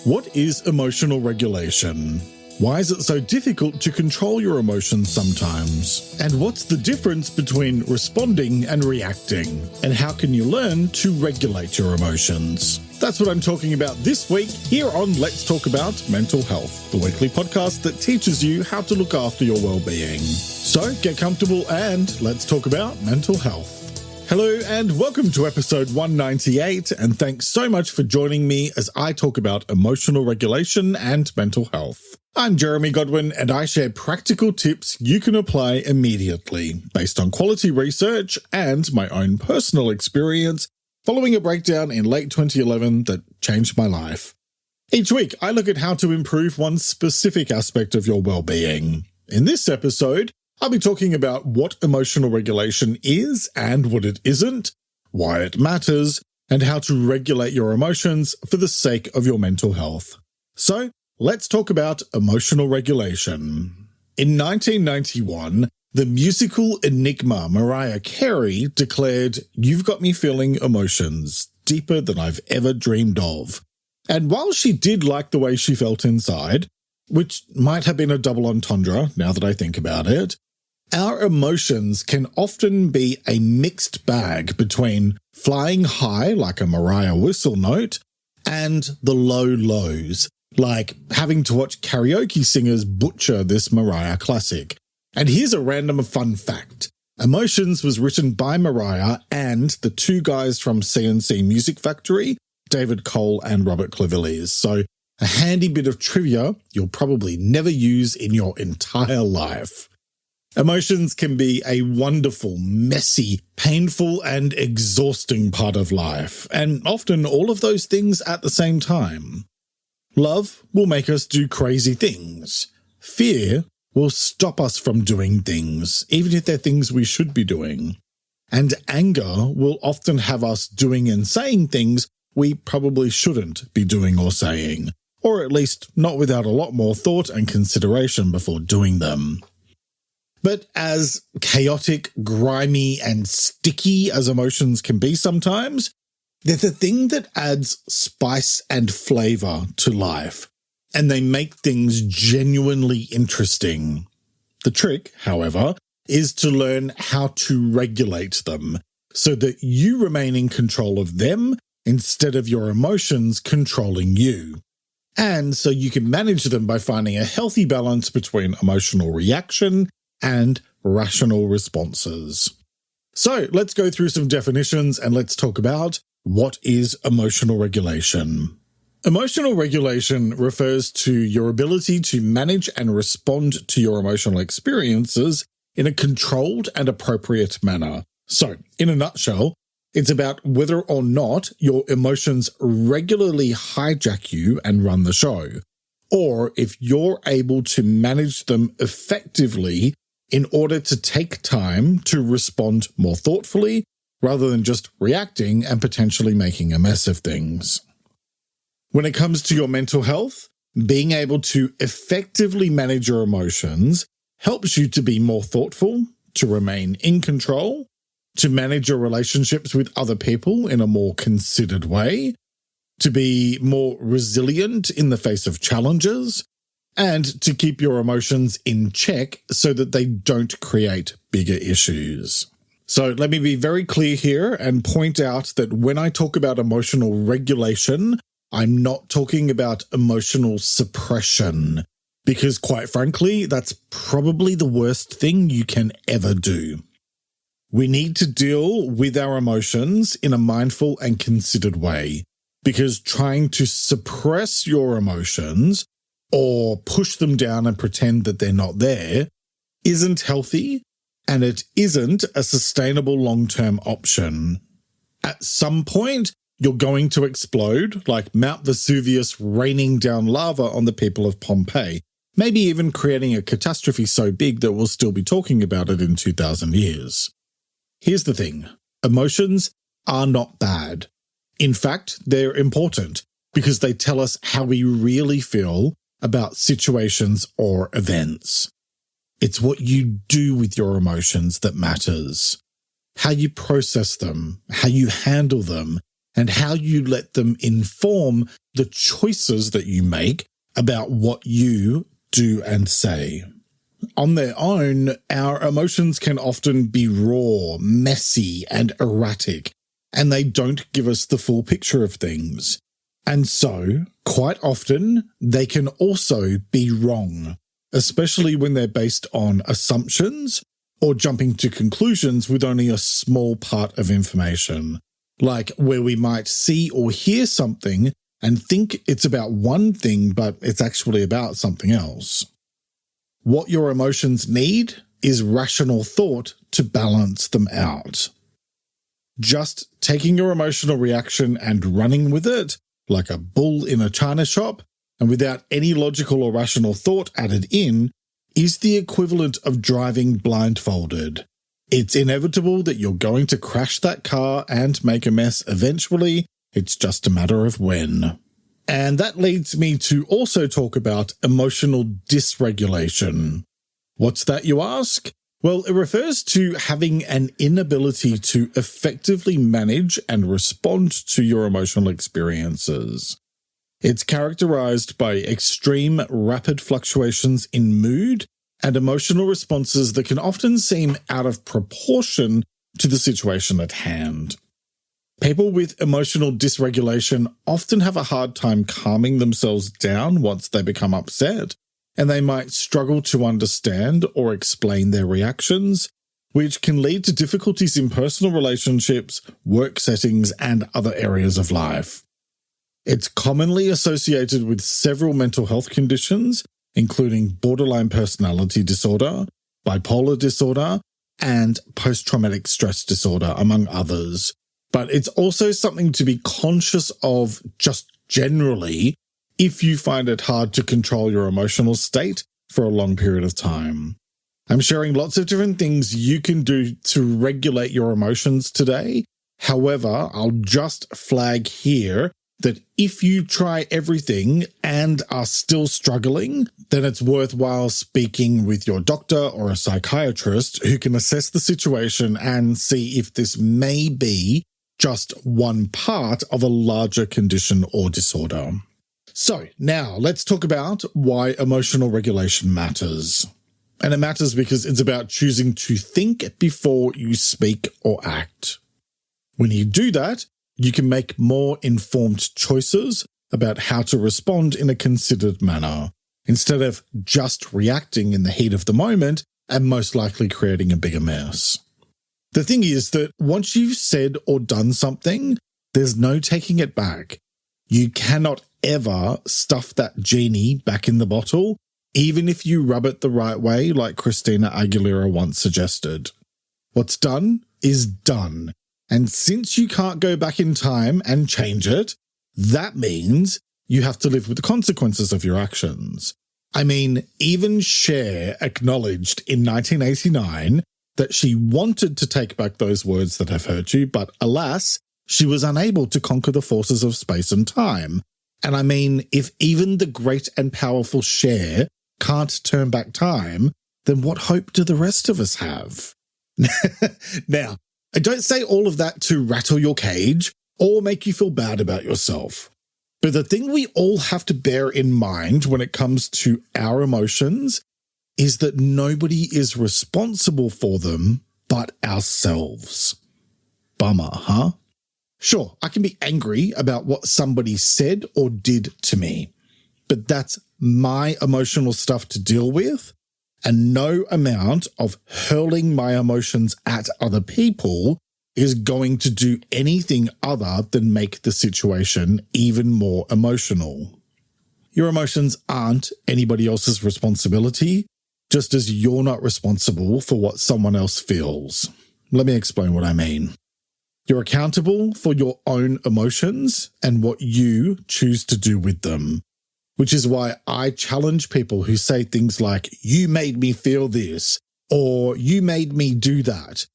What is emotional regulation? Why is it so difficult to control your emotions sometimes? And what's the difference between responding and reacting? And how can you learn to regulate your emotions? That's what I'm talking about this week here on Let's Talk About Mental Health, the weekly podcast that teaches you how to look after your well-being. So get comfortable and let's talk about mental health. Hello and welcome to episode 198, and thanks so much for joining me as I talk about emotional regulation and mental health. I'm Jeremy Godwin and I share practical tips you can apply immediately based on quality research and my own personal experience following a breakdown in late 2011 that changed my life. Each week, I look at how to improve one specific aspect of your well-being. In this episode, I'll be talking about what emotional regulation is and what it isn't, why it matters, and how to regulate your emotions for the sake of your mental health. So, let's talk about emotional regulation. In 1991, the musical enigma Mariah Carey declared, "You've got me feeling emotions deeper than I've ever dreamed of." And while she did like the way she felt inside, which might have been a double entendre now that I think about it, our emotions can often be a mixed bag between flying high like a Mariah whistle note and the low lows, like having to watch karaoke singers butcher this Mariah classic. And here's a random fun fact. Emotions was written by Mariah and the two guys from C+C Music Factory, David Cole and Robert Clivillés. So a handy bit of trivia you'll probably never use in your entire life. Emotions can be a wonderful, messy, painful, and exhausting part of life, and often all of those things at the same time. Love will make us do crazy things. Fear will stop us from doing things, even if they're things we should be doing. And anger will often have us doing and saying things we probably shouldn't be doing or saying, or at least not without a lot more thought and consideration before doing them. But as chaotic, grimy, and sticky as emotions can be sometimes, they're the thing that adds spice and flavour to life, and they make things genuinely interesting. The trick, however, is to learn how to regulate them so that you remain in control of them instead of your emotions controlling you. And so you can manage them by finding a healthy balance between emotional reaction and rational responses. So let's go through some definitions and let's talk about what is emotional regulation. Emotional regulation refers to your ability to manage and respond to your emotional experiences in a controlled and appropriate manner. So, in a nutshell, it's about whether or not your emotions regularly hijack you and run the show, or if you're able to manage them effectively in order to take time to respond more thoughtfully rather than just reacting and potentially making a mess of things. When it comes to your mental health, being able to effectively manage your emotions helps you to be more thoughtful, to remain in control, to manage your relationships with other people in a more considered way, to be more resilient in the face of challenges, and to keep your emotions in check so that they don't create bigger issues. So let me be very clear here and point out that when I talk about emotional regulation, I'm not talking about emotional suppression, because quite frankly, that's probably the worst thing you can ever do. We need to deal with our emotions in a mindful and considered way, because trying to suppress your emotions or push them down and pretend that they're not there isn't healthy, and it isn't a sustainable long-term option. At some point, you're going to explode like Mount Vesuvius raining down lava on the people of Pompeii, maybe even creating a catastrophe so big that we'll still be talking about it in 2,000 years. Here's the thing. Emotions are not bad. In fact, they're important because they tell us how we really feel about situations or events. It's what you do with your emotions that matters. How you process them, how you handle them, and how you let them inform the choices that you make about what you do and say. On their own, our emotions can often be raw, messy, and erratic, and they don't give us the full picture of things. And so, quite often, they can also be wrong, especially when they're based on assumptions or jumping to conclusions with only a small part of information, like where we might see or hear something and think it's about one thing, but it's actually about something else. What your emotions need is rational thought to balance them out. Just taking your emotional reaction and running with it, like a bull in a china shop, and without any logical or rational thought added in, is the equivalent of driving blindfolded. It's inevitable that you're going to crash that car and make a mess eventually. It's just a matter of when. And that leads me to also talk about emotional dysregulation. What's that, you ask? Well, it refers to having an inability to effectively manage and respond to your emotional experiences. It's characterized by extreme, rapid fluctuations in mood and emotional responses that can often seem out of proportion to the situation at hand. People with emotional dysregulation often have a hard time calming themselves down once they become upset, and they might struggle to understand or explain their reactions, which can lead to difficulties in personal relationships, work settings, and other areas of life. It's commonly associated with several mental health conditions, including borderline personality disorder, bipolar disorder, and post-traumatic stress disorder, among others. But it's also something to be conscious of just generally if you find it hard to control your emotional state for a long period of time. I'm sharing lots of different things you can do to regulate your emotions today. However, I'll just flag here that if you try everything and are still struggling, then it's worthwhile speaking with your doctor or a psychiatrist who can assess the situation and see if this may be just one part of a larger condition or disorder. So now let's talk about why emotional regulation matters. And it matters because it's about choosing to think before you speak or act. When you do that, you can make more informed choices about how to respond in a considered manner, instead of just reacting in the heat of the moment and most likely creating a bigger mess. The thing is that once you've said or done something, there's no taking it back. You cannot ever stuff that genie back in the bottle, even if you rub it the right way, like Christina Aguilera once suggested. What's done is done. And since you can't go back in time and change it, that means you have to live with the consequences of your actions. I mean, even Cher acknowledged in 1989 that she wanted to take back those words that have hurt you, but alas, she was unable to conquer the forces of space and time. And I mean, if even the great and powerful Cher can't turn back time, then what hope do the rest of us have? Now, I don't say all of that to rattle your cage or make you feel bad about yourself. But the thing we all have to bear in mind when it comes to our emotions is that nobody is responsible for them but ourselves. Bummer, huh? Sure, I can be angry about what somebody said or did to me, but that's my emotional stuff to deal with, and no amount of hurling my emotions at other people is going to do anything other than make the situation even more emotional. Your emotions aren't anybody else's responsibility, just as you're not responsible for what someone else feels. Let me explain what I mean. You're accountable for your own emotions and what you choose to do with them, which is why I challenge people who say things like, "You made me feel this," or "You made me do that."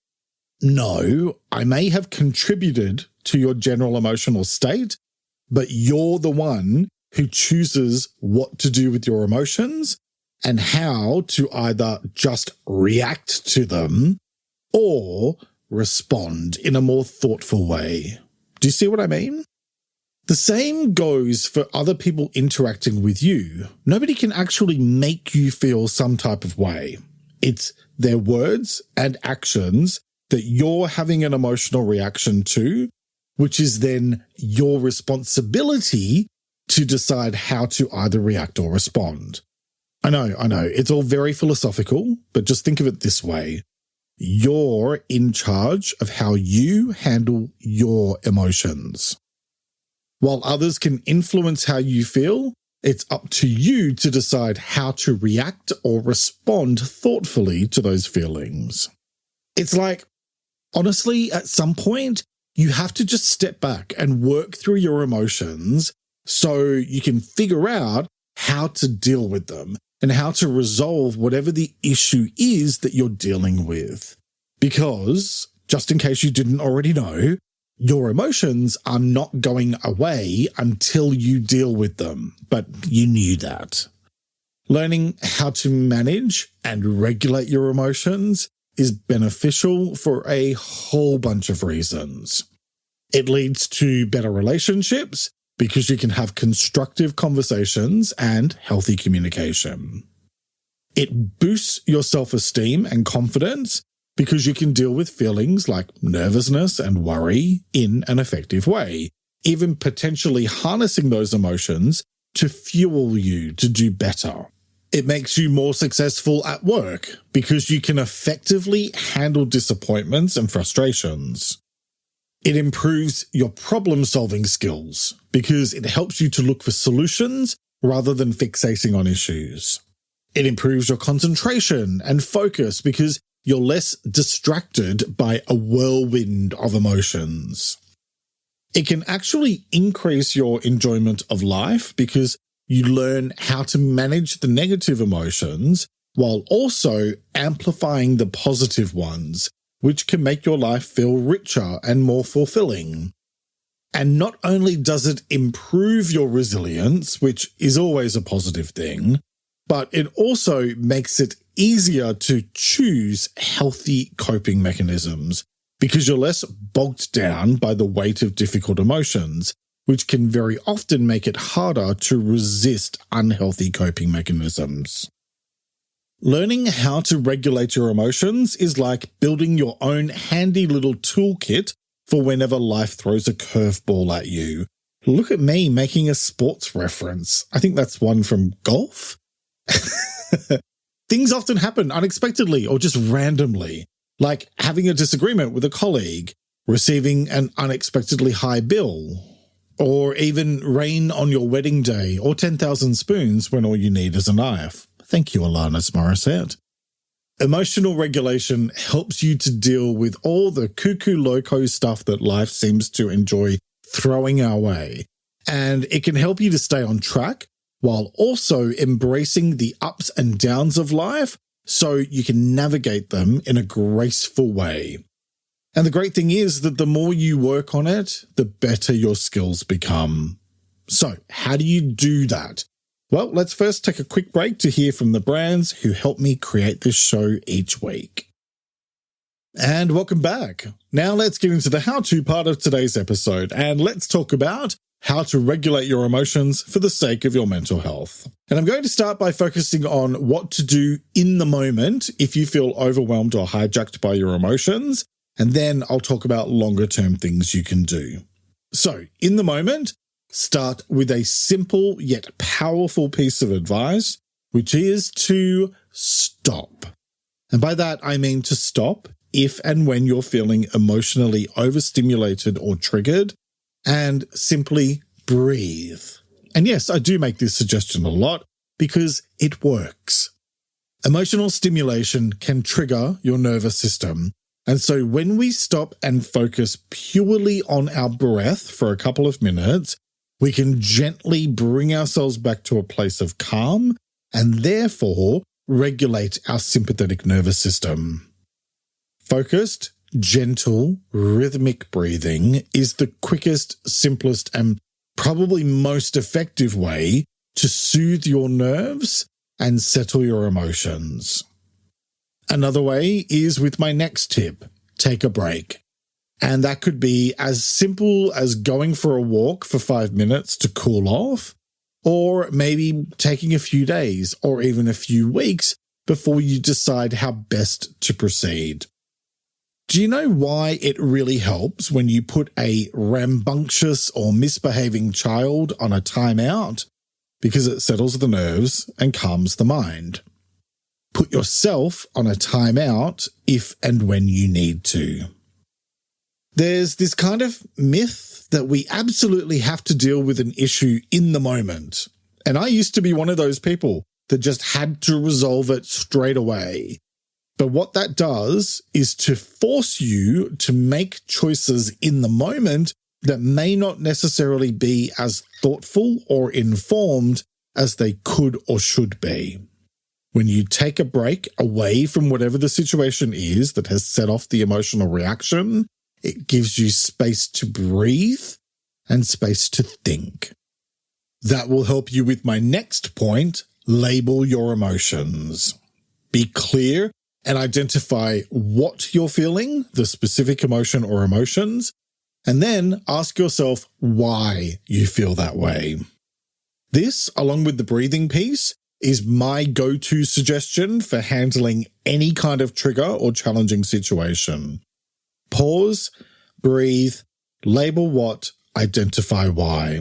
No, I may have contributed to your general emotional state, but you're the one who chooses what to do with your emotions and how to either just react to them or respond in a more thoughtful way. Do you see what I mean? The same goes for other people interacting with you. Nobody can actually make you feel some type of way. It's their words and actions that you're having an emotional reaction to, which is then your responsibility to decide how to either react or respond. I know, it's all very philosophical, but just think of it this way. You're in charge of how you handle your emotions. While others can influence how you feel, it's up to you to decide how to react or respond thoughtfully to those feelings. It's like, honestly, at some point, you have to just step back and work through your emotions so you can figure out how to deal with them and how to resolve whatever the issue is that you're dealing with. Because, just in case you didn't already know, your emotions are not going away until you deal with them, but you knew that. Learning how to manage and regulate your emotions is beneficial for a whole bunch of reasons. It leads to better relationships because you can have constructive conversations and healthy communication. It boosts your self-esteem and confidence because you can deal with feelings like nervousness and worry in an effective way, even potentially harnessing those emotions to fuel you to do better. It makes you more successful at work because you can effectively handle disappointments and frustrations. It improves your problem-solving skills because it helps you to look for solutions rather than fixating on issues. It improves your concentration and focus because you're less distracted by a whirlwind of emotions. It can actually increase your enjoyment of life because you learn how to manage the negative emotions while also amplifying the positive ones, which can make your life feel richer and more fulfilling. And not only does it improve your resilience, which is always a positive thing, but it also makes it easier to choose healthy coping mechanisms because you're less bogged down by the weight of difficult emotions, which can very often make it harder to resist unhealthy coping mechanisms. Learning how to regulate your emotions is like building your own handy little toolkit for whenever life throws a curveball at you. Look at me making a sports reference. I think that's one from golf. Things often happen unexpectedly or just randomly, like having a disagreement with a colleague, receiving an unexpectedly high bill, or even rain on your wedding day, or 10,000 spoons when all you need is a knife. Thank you, Alanis Morissette. Emotional regulation helps you to deal with all the cuckoo loco stuff that life seems to enjoy throwing our way, and it can help you to stay on track while also embracing the ups and downs of life so you can navigate them in a graceful way. And the great thing is that the more you work on it, the better your skills become. So, how do you do that? Well, let's first take a quick break to hear from the brands who help me create this show each week. And welcome back. Now let's get into the how-to part of today's episode, and let's talk about how to regulate your emotions for the sake of your mental health. And I'm going to start by focusing on what to do in the moment if you feel overwhelmed or hijacked by your emotions, and then I'll talk about longer-term things you can do. So, in the moment, start with a simple yet powerful piece of advice, which is to stop. And by that, I mean to stop if and when you're feeling emotionally overstimulated or triggered, and simply breathe. And yes, I do make this suggestion a lot because it works. Emotional stimulation can trigger your nervous system. And so when we stop and focus purely on our breath for a couple of minutes, we can gently bring ourselves back to a place of calm and therefore regulate our sympathetic nervous system. Focused, gentle, rhythmic breathing is the quickest, simplest, and probably most effective way to soothe your nerves and settle your emotions. Another way is with my next tip, take a break. And that could be as simple as going for a walk for 5 minutes to cool off, or maybe taking a few days or even a few weeks before you decide how best to proceed. Do you know why it really helps when you put a rambunctious or misbehaving child on a timeout? Because it settles the nerves and calms the mind. Put yourself on a timeout if and when you need to. There's this kind of myth that we absolutely have to deal with an issue in the moment. And I used to be one of those people that just had to resolve it straight away. But what that does is to force you to make choices in the moment that may not necessarily be as thoughtful or informed as they could or should be. When you take a break away from whatever the situation is that has set off the emotional reaction, it gives you space to breathe and space to think. That will help you with my next point, label your emotions. Be clear and identify what you're feeling, the specific emotion or emotions, and then ask yourself why you feel that way. This, along with the breathing piece, is my go-to suggestion for handling any kind of trigger or challenging situation. Pause, breathe, label what, identify why.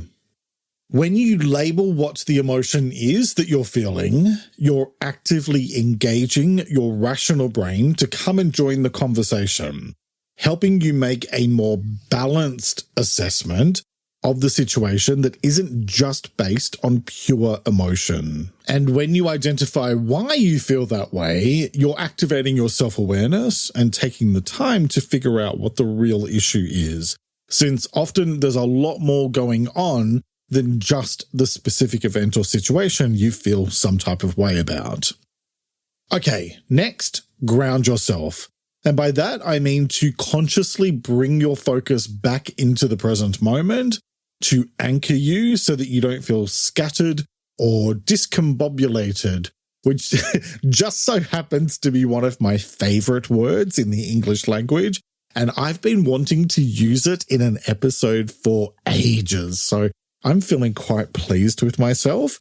When you label what the emotion is that you're feeling, you're actively engaging your rational brain to come and join the conversation, helping you make a more balanced assessment of the situation that isn't just based on pure emotion. And when you identify why you feel that way, you're activating your self-awareness and taking the time to figure out what the real issue is, since often there's a lot more going on than just the specific event or situation you feel some type of way about. Okay, next, ground yourself. And by that, I mean to consciously bring your focus back into the present moment, to anchor you so that you don't feel scattered or discombobulated, which just so happens to be one of my favorite words in the English language. And I've been wanting to use it in an episode for ages. So I'm feeling quite pleased with myself.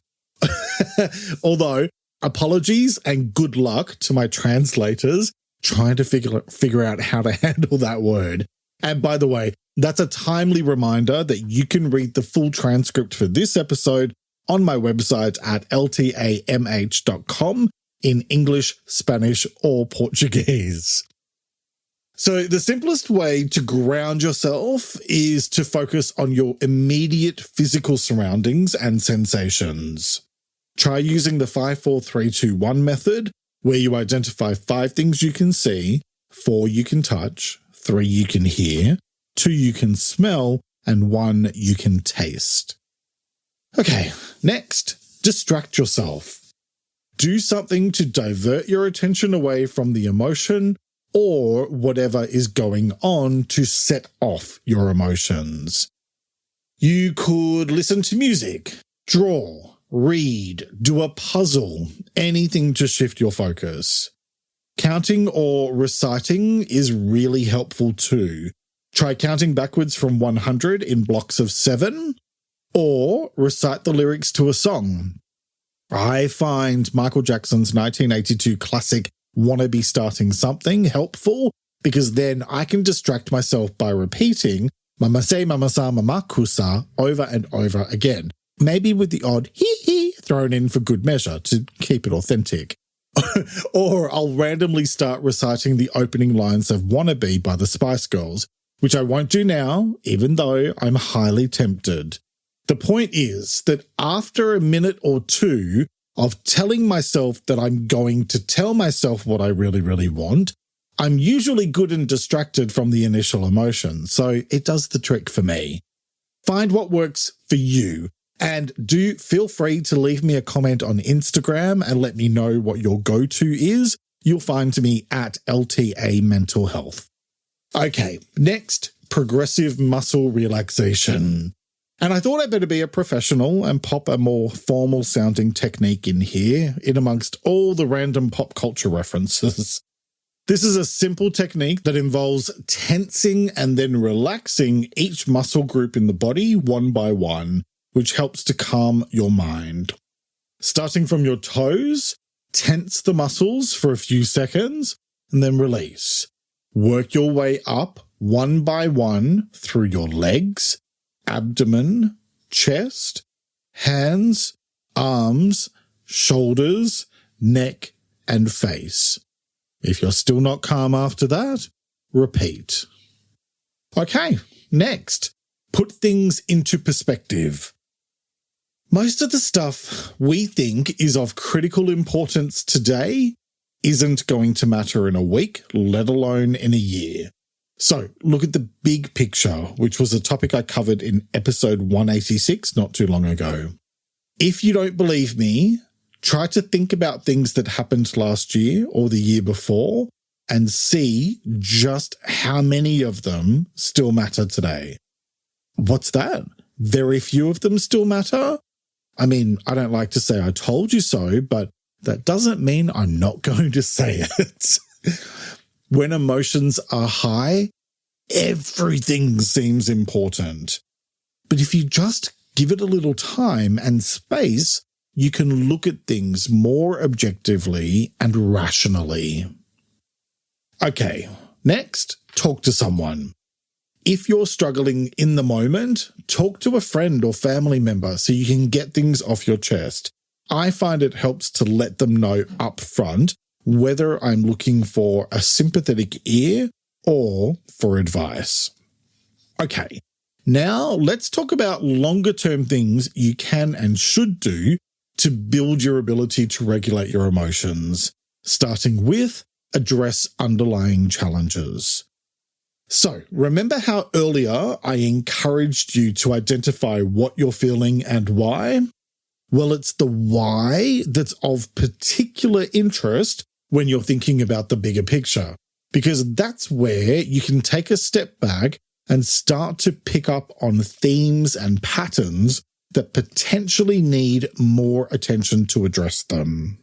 Although, apologies and good luck to my translators trying to figure out how to handle that word. And by the way, that's a timely reminder that you can read the full transcript for this episode on my website at ltamh.com in English, Spanish, or Portuguese. So the simplest way to ground yourself is to focus on your immediate physical surroundings and sensations. Try using the 5, 4, 3, 2, 1 method, where you identify 5 things you can see, 4 you can touch, 3 you can hear, 2 you can smell, and 1 you can taste. Okay, next, distract yourself. Do something to divert your attention away from the emotion or whatever is going on to set off your emotions. You could listen to music, draw, read, do a puzzle, anything to shift your focus. Counting or reciting is really helpful too. Try counting backwards from 100 in blocks of 7, or recite the lyrics to a song. I find Michael Jackson's 1982 classic Wanna Be Starting Something helpful, because then I can distract myself by repeating Mama say, Mama sa, Mama kusa over and over again, maybe with the odd hee-hee thrown in for good measure to keep it authentic. Or I'll randomly start reciting the opening lines of Wanna Be by the Spice Girls, which I won't do now, even though I'm highly tempted. The point is that after a minute or two of telling myself that I'm going to tell myself what I really, really want, I'm usually good and distracted from the initial emotion, so it does the trick for me. Find what works for you, and do feel free to leave me a comment on Instagram and let me know what your go-to is. You'll find me at LTA Mental Health. Okay, next, progressive muscle relaxation. And I thought I'd better be a professional and pop a more formal sounding technique in here, in amongst all the random pop culture references. This is a simple technique that involves tensing and then relaxing each muscle group in the body one by one, which helps to calm your mind. Starting from your toes, tense the muscles for a few seconds and then release. Work your way up one by one through your legs, abdomen, chest, hands, arms, shoulders, neck, and face. If you're still not calm after that, repeat. Okay, next, put things into perspective. Most of the stuff we think is of critical importance today isn't going to matter in a week, let alone in a year. So look at the big picture, which was a topic I covered in episode 186 not too long ago. If you don't believe me, try to think about things that happened last year or the year before and see just how many of them still matter today. What's that? Very few of them still matter? I mean, I don't like to say I told you so, but that doesn't mean I'm not going to say it. When emotions are high, everything seems important. But if you just give it a little time and space, you can look at things more objectively and rationally. Okay, next, talk to someone. If you're struggling in the moment, talk to a friend or family member so you can get things off your chest. I find it helps to let them know up front whether I'm looking for a sympathetic ear or for advice. Okay, now let's talk about longer-term things you can and should do to build your ability to regulate your emotions, starting with address underlying challenges. So, remember how earlier I encouraged you to identify what you're feeling and why? Well, it's the why that's of particular interest when you're thinking about the bigger picture, because that's where you can take a step back and start to pick up on themes and patterns that potentially need more attention to address them.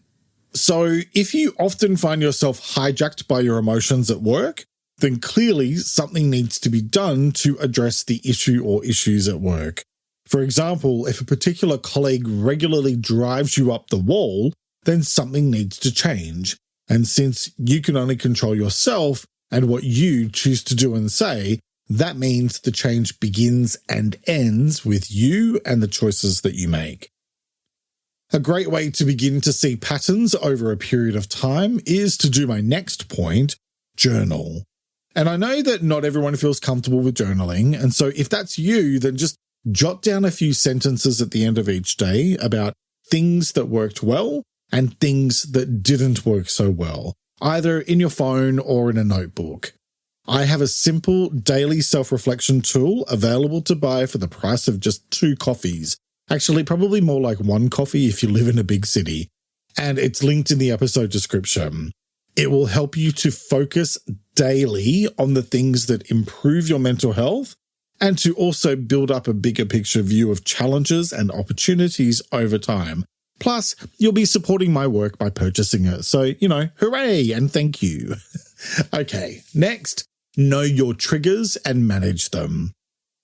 So if you often find yourself hijacked by your emotions at work, then clearly something needs to be done to address the issue or issues at work. For example, if a particular colleague regularly drives you up the wall, then something needs to change. And since you can only control yourself and what you choose to do and say, that means the change begins and ends with you and the choices that you make. A great way to begin to see patterns over a period of time is to do my next point, journal. And I know that not everyone feels comfortable with journaling, and so if that's you, then just jot down a few sentences at the end of each day about things that worked well and things that didn't work so well, either in your phone or in a notebook. I have a simple daily self-reflection tool available to buy for the price of just 2 coffees. Actually, probably more like 1 coffee if you live in a big city. And it's linked in the episode description. It will help you to focus daily on the things that improve your mental health and to also build up a bigger picture view of challenges and opportunities over time. Plus, you'll be supporting my work by purchasing it. So, hooray and thank you. Okay, next, know your triggers and manage them.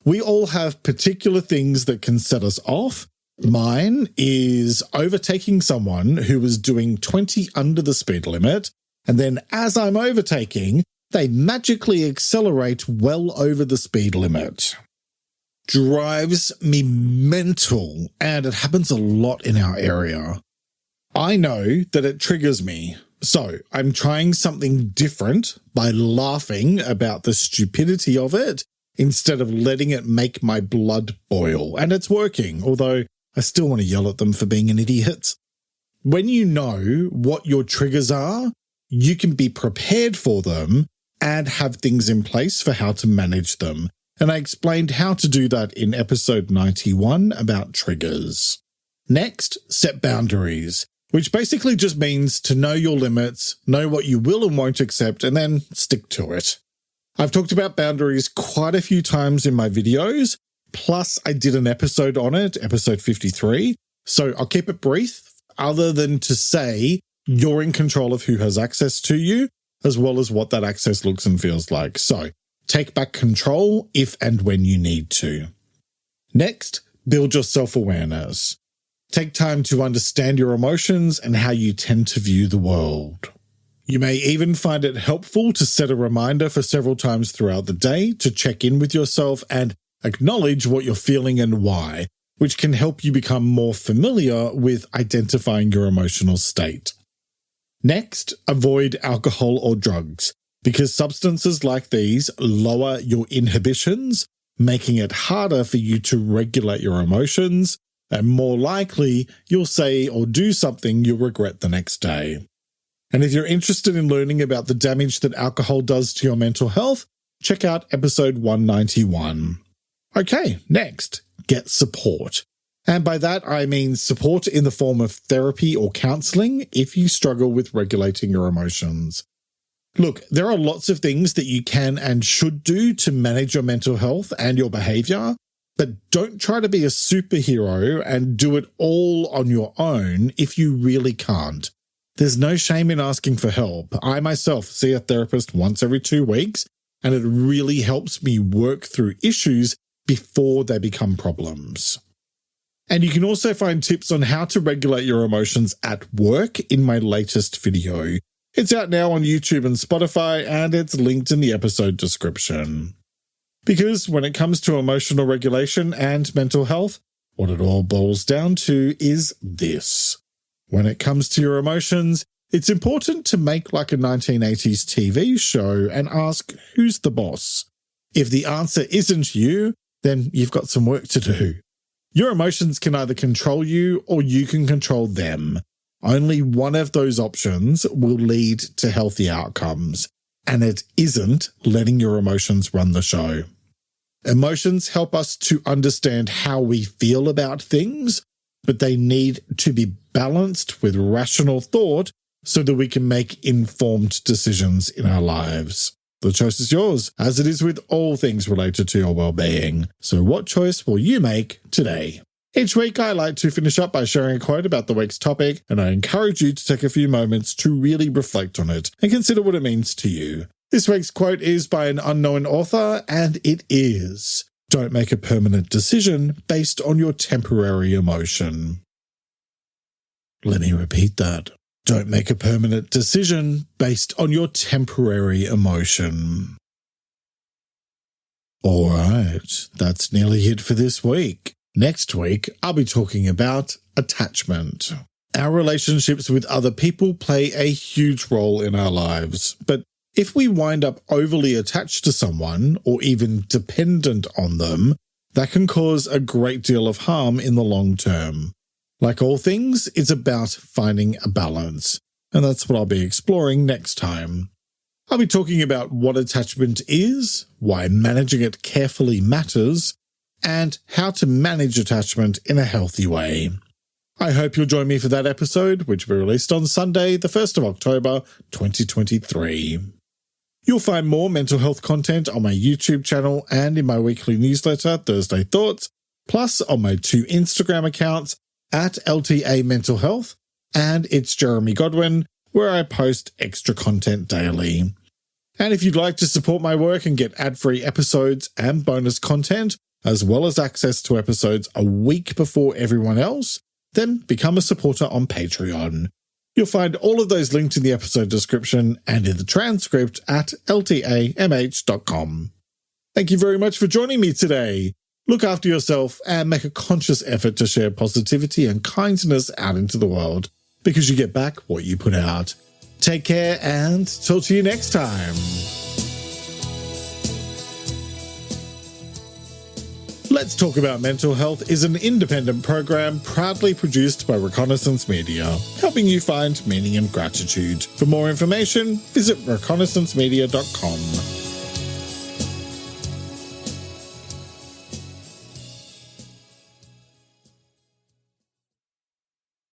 We all have particular things that can set us off. Mine is overtaking someone who was doing 20 under the speed limit, and then as I'm overtaking, they magically accelerate well over the speed limit. Drives me mental, and it happens a lot in our area. I know that it triggers me, so I'm trying something different by laughing about the stupidity of it instead of letting it make my blood boil, and it's working, although I still want to yell at them for being an idiot. When you know what your triggers are, you can be prepared for them and have things in place for how to manage them. And I explained how to do that in episode 91 about triggers. Next, set boundaries, which basically just means to know your limits, know what you will and won't accept, and then stick to it. I've talked about boundaries quite a few times in my videos, plus I did an episode on it, episode 53, so I'll keep it brief, other than to say you're in control of who has access to you, as well as what that access looks and feels like. So take back control if and when you need to. Next, build your self-awareness. Take time to understand your emotions and how you tend to view the world. You may even find it helpful to set a reminder for several times throughout the day to check in with yourself and acknowledge what you're feeling and why, which can help you become more familiar with identifying your emotional state. Next, avoid alcohol or drugs, because substances like these lower your inhibitions, making it harder for you to regulate your emotions, and more likely you'll say or do something you'll regret the next day. And if you're interested in learning about the damage that alcohol does to your mental health, check out episode 191. Okay, next, get support. And by that, I mean support in the form of therapy or counseling if you struggle with regulating your emotions. Look, there are lots of things that you can and should do to manage your mental health and your behavior, but don't try to be a superhero and do it all on your own if you really can't. There's no shame in asking for help. I myself see a therapist once every 2 weeks, and it really helps me work through issues before they become problems. And you can also find tips on how to regulate your emotions at work in my latest video. It's out now on YouTube and Spotify, and it's linked in the episode description. Because when it comes to emotional regulation and mental health, what it all boils down to is this. When it comes to your emotions, it's important to make like a 1980s TV show and ask, who's the boss? If the answer isn't you, then you've got some work to do. Your emotions can either control you or you can control them. Only one of those options will lead to healthy outcomes, and it isn't letting your emotions run the show. Emotions help us to understand how we feel about things, but they need to be balanced with rational thought so that we can make informed decisions in our lives. The choice is yours, as it is with all things related to your well-being. So what choice will you make today? Each week, I like to finish up by sharing a quote about the week's topic, and I encourage you to take a few moments to really reflect on it and consider what it means to you. This week's quote is by an unknown author, and it is, "Don't make a permanent decision based on your temporary emotion." Let me repeat that. Don't make a permanent decision based on your temporary emotion. All right, that's nearly it for this week. Next week, I'll be talking about attachment. Our relationships with other people play a huge role in our lives, but if we wind up overly attached to someone or even dependent on them, that can cause a great deal of harm in the long term. Like all things, it's about finding a balance, and that's what I'll be exploring next time. I'll be talking about what attachment is, why managing it carefully matters, and how to manage attachment in a healthy way. I hope you'll join me for that episode, which will be released on Sunday, the 1st of October, 2023. You'll find more mental health content on my YouTube channel and in my weekly newsletter, Thursday Thoughts, plus on my 2 Instagram accounts, at LTA Mental Health, and It's Jeremy Godwin, where I post extra content daily. And if you'd like to support my work and get ad-free episodes and bonus content, as well as access to episodes a week before everyone else, then become a supporter on Patreon. You'll find all of those linked in the episode description and in the transcript at ltamh.com. Thank you very much for joining me today. Look after yourself and make a conscious effort to share positivity and kindness out into the world, because you get back what you put out. Take care and talk to you next time. Let's Talk About Mental Health is an independent program proudly produced by Reconnaissance Media, helping you find meaning and gratitude. For more information, visit reconnaissancemedia.com.